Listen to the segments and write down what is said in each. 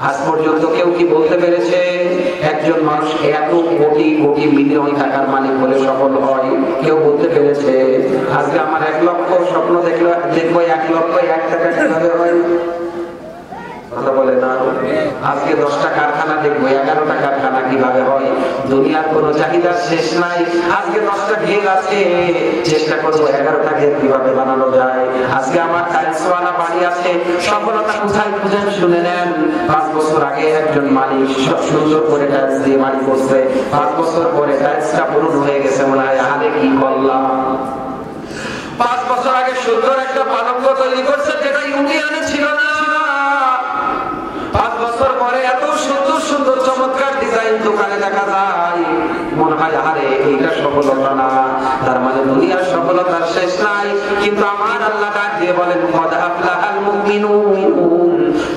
আজ পর্যন্ত কেউ কি বলতে পেরেছে একজন মানুষ এত কোটি কোটি মিলিয়ন টাকার মালিক হলে সফল হয়? কেউ বলতে পেরেছে? আজকে আমার 1 লক্ষ স্বপ্ন দেখবো 1 লক্ষ 1 টাকা কিভাবে হয়? কথা বলে না। আজকে 10টা কারখানা দেখবো 11টা কারখানা কিভাবে হয়? দুনিয়ার কোনো চাহিদার শেষ নাই। আজকে 10টা ঘের আছে, চেষ্টা করবো 11টা ঘের কিভাবে বানানো যায়। আজকে আমার টাইলসওয়ালা বাড়ি আছে, সফলতা কোথায় খুঁজেন শুনে নেন। 5 বছর আগে একজন মালিক সব সুন্দর করে টাইলস দিয়ে বাড়ি করছে, 5 বছর পরে টাইলসটা পুরো হয়ে গেছে, মনে হয় আরে কি করলাম। 5 বছর আগে সুন্দর একটা পালঙ্ক তৈরি করছে যেটা ইউনিয়নে ছিল না। 5 বছর পরে এত সুন্দর সুন্দর চমৎকার ডিজাইন দোকানে দেখা যায়, মনে হয় আরে এইটা সফলতা না। তার মানে দুনিয়ার সফলতার শেষ নাই। কিন্তু আমার আল্লাহ ডাক দিয়ে বলেন কদ আফলাহাল মুমিনুন,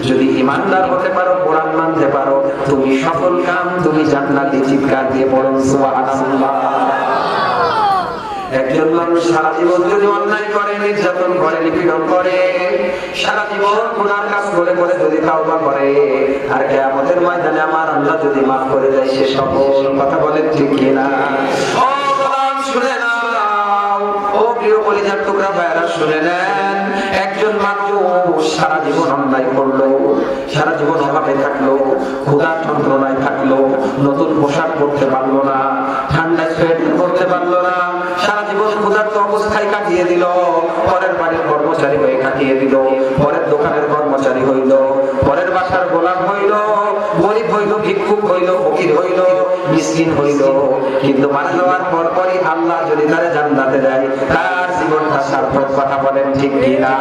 যদি ঈমানদার হতে পারো, কোরআন মানতে পারো, তুমি সফল কাম, তুমি জান্নাতে। চিৎকার দিয়ে বলুন সুবহানাল্লাহ। একজন মানুষ সারা জীবন যদি অন্যায় করে, নির্যাতন করে, নিপীড়ন করে, সারা জীবন গুনার কাজ করে করে যদি তাওবা করে, আর কিয়ামতের ময়দানে আমার আল্লাহ যদি মাফ করে দেয়, সে সফল। কথা বলেন ঠিক কিনা? ও গোলাম শুনে নাও, ও প্রিয় কলিজার টুকরা ভাইরা শুনে নেন। একজন মানুষ সারা জীবন অন্যায় করলো, সারা জীবন অভাবে থাকলো, ক্ষুধার যন্ত্রণায় থাকলো, নতুন পোশাক পরতে পারলো না, ঠান্ডায় সোয়েটার পরতে পারলো না, সারা জীবন ক্ষুধার্ত অবস্থায় কাটিয়ে দিল, পরের বাড়ির কর্মচারী হয়ে কাটিয়ে দিল, পরের দোকানের কর্মচারী হইল, পরের বাসার গোলাম হইল, গরিব হইল, ভিক্ষুক হইল, ফকির হইল, মিসকিন হইল। কিন্তু মারা যাওয়ার পরপরই আল্লাহ যদি তারে জান্নাতে দেয়, তার জীবনটা সার্থক। কথা বলেন ঠিক কিনা?